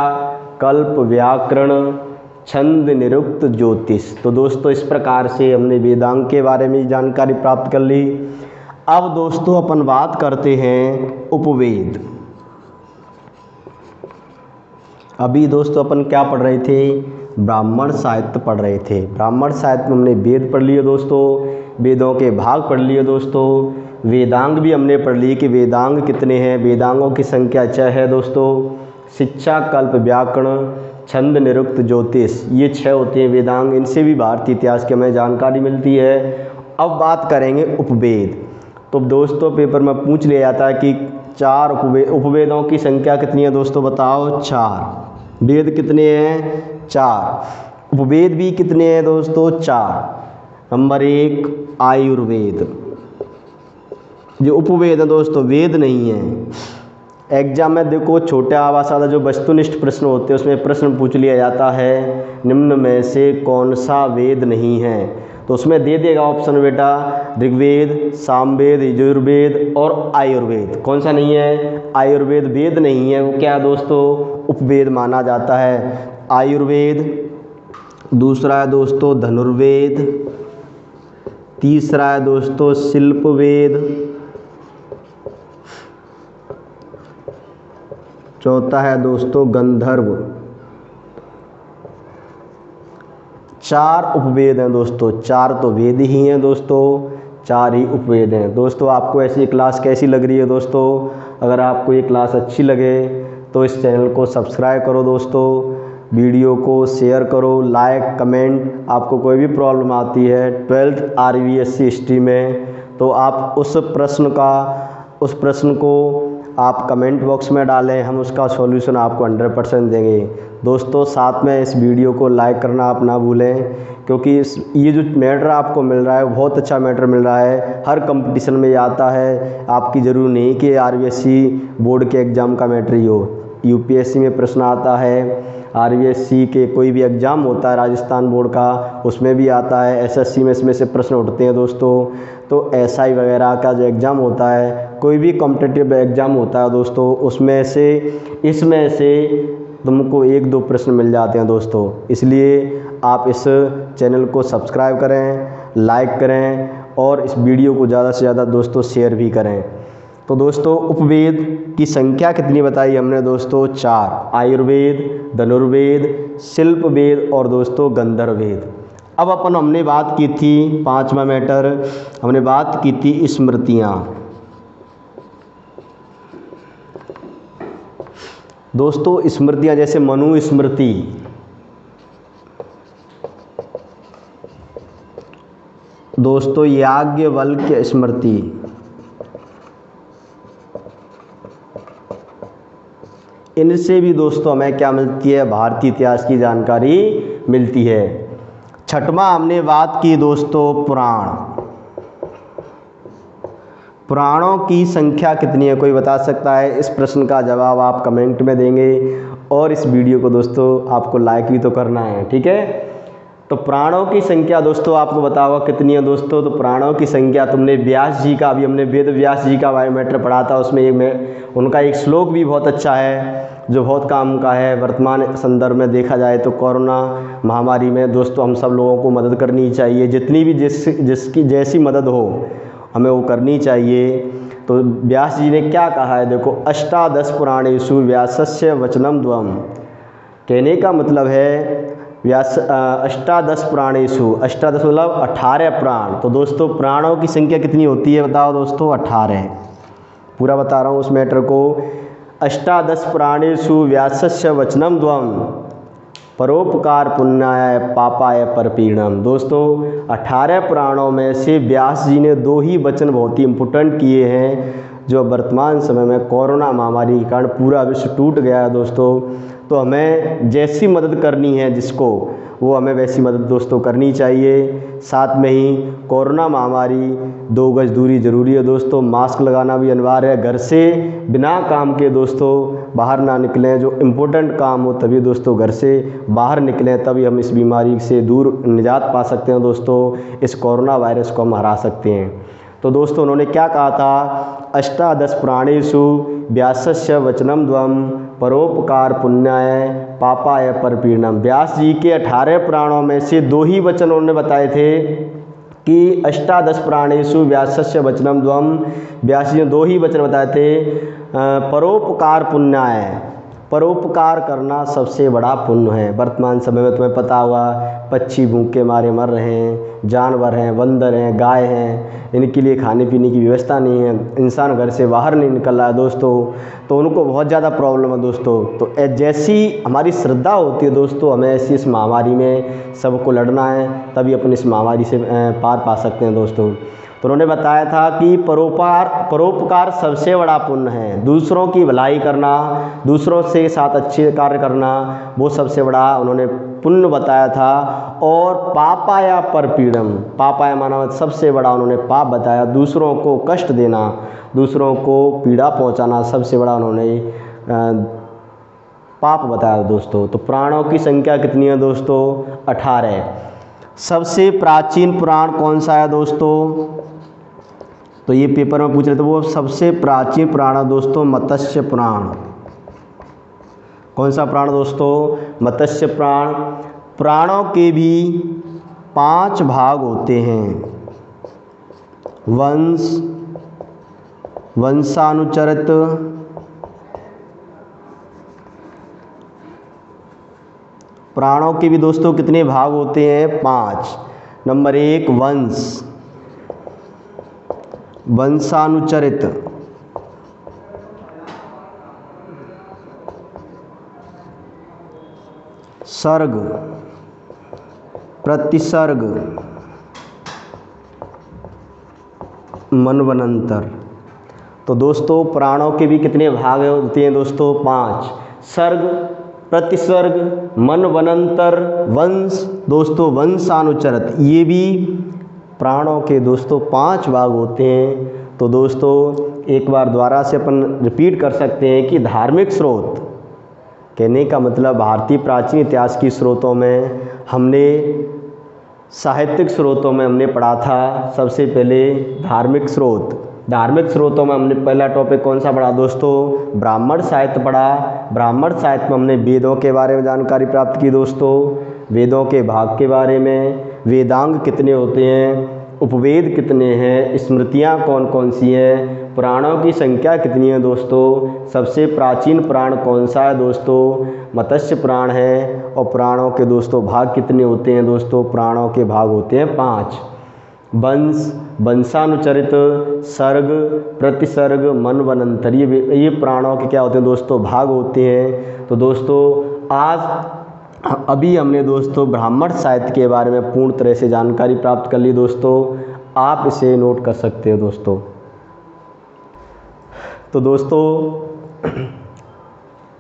कल्प, व्याकरण, छंद, निरुक्त, ज्योतिष। तो दोस्तों इस प्रकार से हमने वेदांग के बारे में जानकारी प्राप्त कर ली। अब दोस्तों अपन बात करते हैं उपवेद। अभी दोस्तों अपन क्या पढ़ रहे थे? ब्राह्मण साहित्य पढ़ रहे थे। ब्राह्मण साहित्य में हमने वेद पढ़ लिए दोस्तों, वेदों के भाग पढ़ लिए दोस्तों। वेदांग भी हमने पढ़ लिए कि वेदांग कितने हैं। वेदांगों की संख्या 6 है दोस्तों। शिक्षा, कल्प, व्याकरण, छंद, निरुक्त, ज्योतिष, ये 6 होते हैं वेदांग। इनसे भी भारतीय इतिहास की हमें जानकारी मिलती है। अब बात करेंगे उपवेद। तो दोस्तों पेपर में पूछ लिया जाता है कि 4 उपवेदों की संख्या कितनी है दोस्तों? बताओ। 4। वेद कितने हैं? 4। उपवेद भी कितने हैं दोस्तों? 4। नंबर 1 आयुर्वेद। जो उपवेद है दोस्तों, वेद नहीं है। एग्जाम में देखो छोटे आवास वाला जो वस्तुनिष्ठ प्रश्न होते हैं उसमें प्रश्न पूछ लिया जाता है, निम्न में से कौन सा वेद नहीं है? तो उसमें दे देगा ऑप्शन बेटा, ऋग्वेद, सामवेद, यजुर्वेद और आयुर्वेद। कौन सा नहीं है? आयुर्वेद वेद नहीं है, वो क्या दोस्तों? उपवेद माना जाता है। आयुर्वेद। दूसरा है दोस्तों धनुर्वेद। तीसरा है दोस्तों शिल्पवेद। चौथा है दोस्तों गंधर्व। 4 उपवेद हैं दोस्तों। 4 तो वेद ही हैं दोस्तों, 4 ही उपवेद हैं दोस्तों। आपको ऐसी क्लास कैसी लग रही है दोस्तों? अगर आपको ये क्लास अच्छी लगे तो इस चैनल को सब्सक्राइब करो दोस्तों, वीडियो को शेयर करो, लाइक कमेंट। आपको कोई भी प्रॉब्लम आती है 12th RVSC हिस्ट्री में तो आप उस प्रश्न को आप कमेंट बॉक्स में डालें, हम उसका सॉल्यूशन आपको 100% देंगे। दोस्तों साथ में इस वीडियो को लाइक करना आप ना भूलें, क्योंकि ये जो मैटर आपको मिल रहा है वो बहुत अच्छा मैटर मिल रहा है। हर कंपटीशन में ये आता है, आपकी ज़रूर नहीं कि RVSC बोर्ड के एग्ज़ाम का मैटर ही हो। UPSC में प्रश्न आता है, RVSC के कोई भी एग्ज़ाम होता है राजस्थान बोर्ड का उसमें भी आता है, SSC में इसमें से प्रश्न उठते हैं दोस्तों। तो SI वगैरह का जो एग्ज़ाम होता है, कोई भी कॉम्पिटिटिव एग्ज़ाम होता है दोस्तों, उसमें से इसमें से तुमको 1-2 प्रश्न मिल जाते हैं दोस्तों। इसलिए आप इस चैनल को सब्सक्राइब करें, लाइक करें और इस वीडियो को ज़्यादा से ज़्यादा दोस्तों शेयर भी करें। तो दोस्तों उपवेद की संख्या कितनी बताई हमने दोस्तों? 4। आयुर्वेद, धनुर्वेद, शिल्प वेद और दोस्तों गंधर्व वेद। अब हमने बात की थी 5वां मैटर, हमने बात की थी स्मृतियाँ। दोस्तों स्मृतियाँ जैसे मनु स्मृति, दोस्तों याज्ञवल्क्य स्मृति, इनसे भी दोस्तों हमें क्या मिलती है? भारतीय इतिहास की जानकारी मिलती है। 6वां हमने बात की दोस्तों पुराण। पुराणों की संख्या कितनी है, कोई बता सकता है? इस प्रश्न का जवाब आप कमेंट में देंगे और इस वीडियो को दोस्तों आपको लाइक भी तो करना है, ठीक है? तो पुराणों की संख्या दोस्तों आपको बता होगा कितनी है दोस्तों। तो पुराणों की संख्या तुमने व्यास जी का, अभी हमने वेद व्यास जी का बायोमेट्र पढ़ा था, उसमें उनका एक श्लोक भी बहुत अच्छा है जो बहुत काम का है। वर्तमान संदर्भ में देखा जाए तो कोरोना महामारी में दोस्तों हम सब लोगों को मदद करनी चाहिए, जितनी भी जिसकी जैसी मदद हो हमें वो करनी चाहिए। तो व्यास जी ने क्या कहा है देखो, अष्टादश पुराणेषु व्यासस्य वचनम द्वम। कहने का मतलब है व्यास अष्टादश पुराणेषु, अष्टादश मतलब 18 पुराण। तो दोस्तों पुराणों की संख्या कितनी होती है बताओ दोस्तों? 18। पूरा बता रहा हूँ उस मैटर को। अष्टादश पुराणेषु व्यासस्य वचनम द्वम परोपकार पुण्याय पापाय परपीड़नम। दोस्तों 18 पुराणों में से व्यास जी ने 2 ही वचन बहुत ही इम्पोर्टेंट किए हैं, जो वर्तमान समय में कोरोना महामारी के कारण पूरा विश्व टूट गया है दोस्तों। तो हमें जैसी मदद करनी है जिसको, वो हमें वैसी मदद दोस्तों करनी चाहिए। साथ में ही कोरोना महामारी 2 गज दूरी ज़रूरी है दोस्तों, मास्क लगाना भी अनिवार्य है। घर से बिना काम के दोस्तों बाहर ना निकलें, जो इम्पोर्टेंट काम हो तभी दोस्तों घर से बाहर निकलें, तभी हम इस बीमारी से दूर निजात पा सकते हैं दोस्तों, इस कोरोना वायरस को हम हरा सकते हैं। तो दोस्तों उन्होंने क्या कहा था? अष्टादश पुराणेषु व्यासस्य वचनम द्वम परोपकार पुण्याय पापाय परपीड़नम। व्यास जी के 18 पुराणों में से 2 ही वचन उन्होंने बताए थे कि अष्टादश पुराणेषु व्यासस्य वचनम द्वम। व्यास जी ने 2 ही वचन बताए थे, परोपकार पुण्याय, परोपकार करना सबसे बड़ा पुण्य है। वर्तमान समय में तुम्हें पता होगा पक्षी भूख के मारे मर रहे हैं, जानवर हैं, बंदर हैं, गाय हैं, इनके लिए खाने पीने की व्यवस्था नहीं है, इंसान घर से बाहर नहीं निकल रहा है दोस्तों, तो उनको बहुत ज़्यादा प्रॉब्लम है दोस्तों। तो जैसी हमारी श्रद्धा होती है दोस्तों, हमें ऐसी इस महामारी में सबको लड़ना है, तभी अपन इस महामारी से पार पा सकते हैं दोस्तों। तो उन्होंने बताया था कि परोपकार सबसे बड़ा पुण्य है। दूसरों की भलाई करना, दूसरों से साथ अच्छे कार्य करना, वो सबसे बड़ा उन्होंने पुण्य बताया था। और पापाया परपीड़म, पापाया माना सबसे बड़ा उन्होंने पाप बताया, दूसरों को कष्ट देना, दूसरों को पीड़ा पहुंचाना सबसे बड़ा उन्होंने पाप बताया दोस्तों। तो पुराणों की संख्या कितनी है दोस्तों? 18। सबसे प्राचीन पुराण कौन सा है दोस्तों? तो ये पेपर में पूछ रहे थे, वो सबसे प्राचीन पुराण है दोस्तों मत्स्य पुराण। कौन सा पुराण दोस्तों? मत्स्य पुराण। पुराणों के भी 5 भाग होते हैं, वंश, वंशानुचरित, पुराणों के भी दोस्तों कितने भाग होते हैं? 5। नंबर 1 वंश, वंशानुचरित, सर्ग, प्रतिसर्ग, मनवंतर। तो दोस्तों प्राणों के भी कितने भाग होते हैं दोस्तों? 5। सर्ग, प्रतिसर्ग, मनवंतर, वंश, दोस्तों वंशानुचरित, ये भी प्राणों के दोस्तों 5 भाग होते हैं। तो दोस्तों एक बार दोबारा से अपन रिपीट कर सकते हैं कि धार्मिक स्रोत, कहने का मतलब भारतीय प्राचीन इतिहास की स्रोतों में हमने, साहित्यिक स्रोतों में हमने पढ़ा था सबसे पहले धार्मिक स्रोत। धार्मिक स्रोतों में हमने पहला टॉपिक कौन सा पढ़ा दोस्तों? ब्राह्मण साहित्य पढ़ा। ब्राह्मण साहित्य में हमने वेदों के बारे में जानकारी प्राप्त की दोस्तों, वेदों के भाग के बारे में, वेदांग कितने होते हैं, उपवेद कितने हैं, स्मृतियाँ कौन कौन सी हैं, पुराणों की संख्या कितनी है दोस्तों, सबसे प्राचीन पुराण कौन सा है दोस्तों? मत्स्य पुराण है। और पुराणों के दोस्तों भाग कितने होते हैं दोस्तों? पुराणों के भाग होते हैं 5। वंश, वंशानुचरित, सर्ग, प्रतिसर्ग, मनवंतर, ये पुराणों के क्या होते हैं दोस्तों? भाग होते हैं। तो दोस्तों आज अभी हमने दोस्तों ब्राह्मण साहित्य के बारे में पूर्ण तरह से जानकारी प्राप्त कर ली दोस्तों, आप इसे नोट कर सकते हो दोस्तों। तो दोस्तों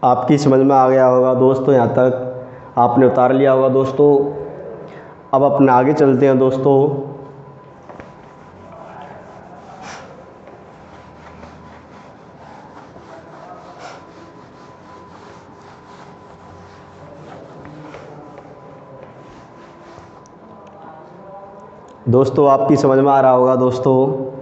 आपकी समझ में आ गया होगा दोस्तों, यहाँ तक आपने उतार लिया होगा दोस्तों। अब अपने आगे चलते हैं दोस्तों। दोस्तों आपकी समझ में आ रहा होगा दोस्तों।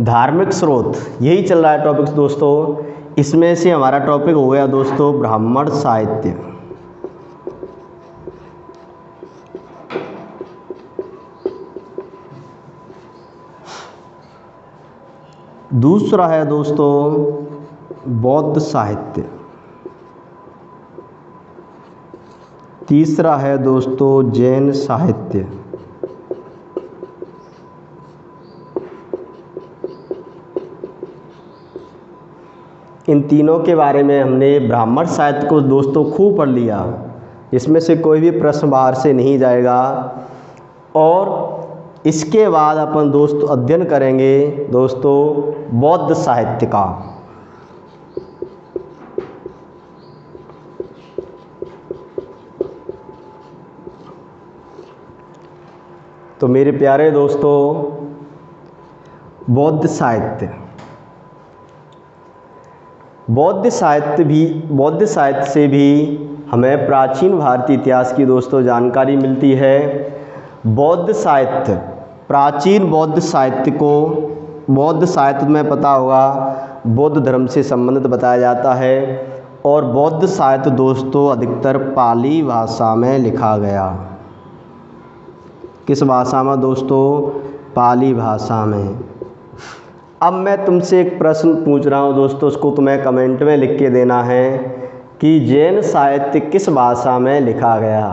धार्मिक स्रोत, यही चल रहा है टॉपिक्स दोस्तों। इसमें से हमारा टॉपिक हो गया दोस्तों ब्राह्मण साहित्य। दूसरा है दोस्तों बौद्ध साहित्य। तीसरा है दोस्तों जैन साहित्य। इन तीनों के बारे में हमने ब्राह्मण साहित्य को दोस्तों खूब पढ़ लिया, इसमें से कोई भी प्रश्न बाहर से नहीं जाएगा। और इसके बाद अपन दोस्तों अध्ययन करेंगे दोस्तों बौद्ध साहित्य का। तो मेरे प्यारे दोस्तों बौद्ध साहित्य, बौद्ध साहित्य से भी हमें प्राचीन भारतीय इतिहास की दोस्तों जानकारी मिलती है। बौद्ध साहित्य, प्राचीन बौद्ध साहित्य में पता होगा बौद्ध धर्म से संबंधित बताया जाता है। और बौद्ध साहित्य दोस्तों अधिकतर पाली भाषा में लिखा गया। किस भाषा में दोस्तों? पाली भाषा में। अब मैं तुमसे एक प्रश्न पूछ रहा हूँ दोस्तों, उसको तुम्हें कमेंट में लिख के देना है कि जैन साहित्य किस भाषा में लिखा गया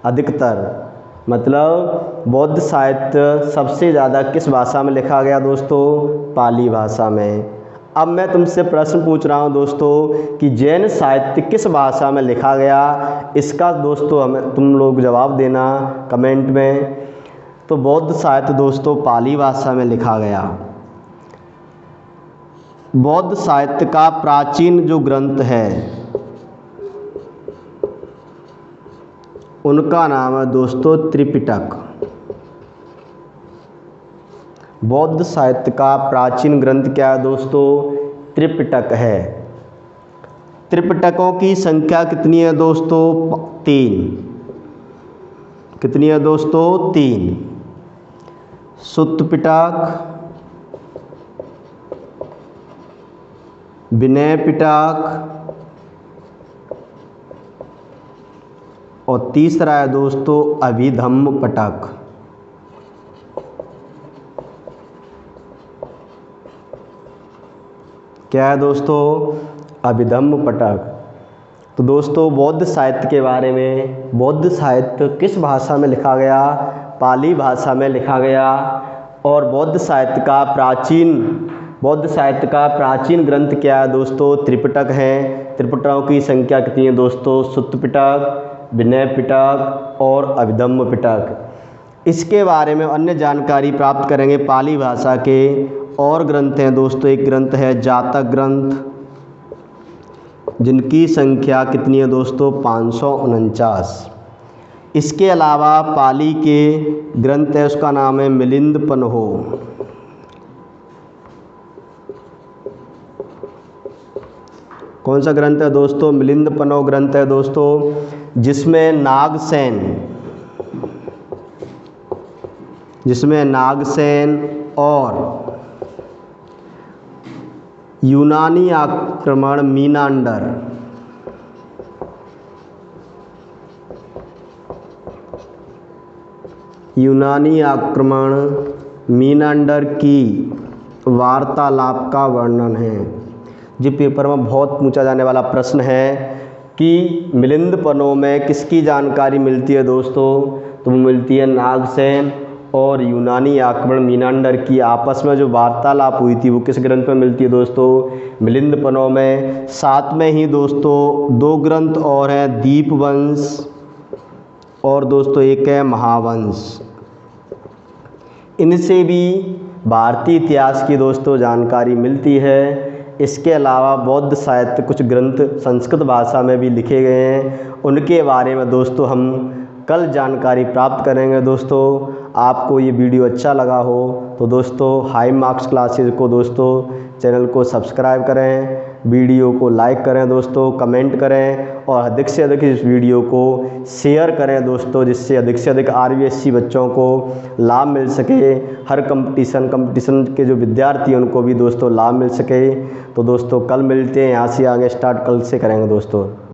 अधिकतर? मतलब बौद्ध साहित्य सबसे ज़्यादा किस भाषा में लिखा गया दोस्तों? पाली भाषा में। अब मैं तुमसे प्रश्न पूछ रहा हूँ दोस्तों कि जैन साहित्य किस भाषा में लिखा गया, इसका दोस्तों हमें तुम लोग जवाब देना कमेंट में। तो बौद्ध साहित्य दोस्तों पाली भाषा में लिखा गया। बौद्ध साहित्य का प्राचीन जो ग्रंथ है उनका नाम है दोस्तों त्रिपिटक। बौद्ध साहित्य का प्राचीन ग्रंथ क्या है दोस्तों? त्रिपिटक है। त्रिपिटकों की संख्या कितनी है दोस्तों? 3। कितनी है दोस्तों? 3। सुत्त पिटक, विनय पिटक और तीसरा है दोस्तों अभिधम्म पिटक। क्या है दोस्तों? अभिधम्म पिटक। तो दोस्तों बौद्ध साहित्य के बारे में, बौद्ध साहित्य किस भाषा में लिखा गया? पाली भाषा में लिखा गया। और बौद्ध साहित्य का प्राचीन ग्रंथ क्या है दोस्तों? त्रिपिटक है। त्रिपिटकों की संख्या कितनी है दोस्तों? सुत्त पिटक, विनय पिटक और अभिधम्म पिटक। इसके बारे में अन्य जानकारी प्राप्त करेंगे पाली भाषा के और ग्रंथ हैं दोस्तों। एक ग्रंथ है जातक ग्रंथ, जिनकी संख्या कितनी है दोस्तों? 549। इसके अलावा पाली के ग्रंथ है, उसका नाम है मिलिंद पन्हो। कौन सा ग्रंथ है दोस्तों? मिलिंद पन्हो ग्रंथ है दोस्तों, जिसमें नागसेन और यूनानी आक्रमण मीनांडर की वार्तालाप का वर्णन है। जी पेपर में बहुत पूछा जाने वाला प्रश्न है कि मिलिंद पन्हो में किसकी जानकारी मिलती है दोस्तों? तो वो मिलती है नागसेन और यूनानी आक्रमण मीनांडर की आपस में जो वार्तालाप हुई थी वो किस ग्रंथ में मिलती है दोस्तों? मिलिंद पन्हो में। साथ में ही दोस्तों 2 ग्रंथ और हैं, दीपवंश और दोस्तों एक है महावंश। इनसे भी भारतीय इतिहास की दोस्तों जानकारी मिलती है। इसके अलावा बौद्ध साहित्य कुछ ग्रंथ संस्कृत भाषा में भी लिखे गए हैं, उनके बारे में दोस्तों हम कल जानकारी प्राप्त करेंगे। दोस्तों आपको ये वीडियो अच्छा लगा हो तो दोस्तों हाई मार्क्स क्लासेस को दोस्तों चैनल को सब्सक्राइब करें, वीडियो को लाइक करें दोस्तों, कमेंट करें और अधिक से अधिक इस वीडियो को शेयर करें दोस्तों, जिससे अधिक से अधिक RBSC बच्चों को लाभ मिल सके। हर कंपटीशन के जो विद्यार्थी हैं उनको भी दोस्तों लाभ मिल सके। तो दोस्तों कल मिलते हैं, यहाँ से आगे स्टार्ट कल से करेंगे दोस्तों।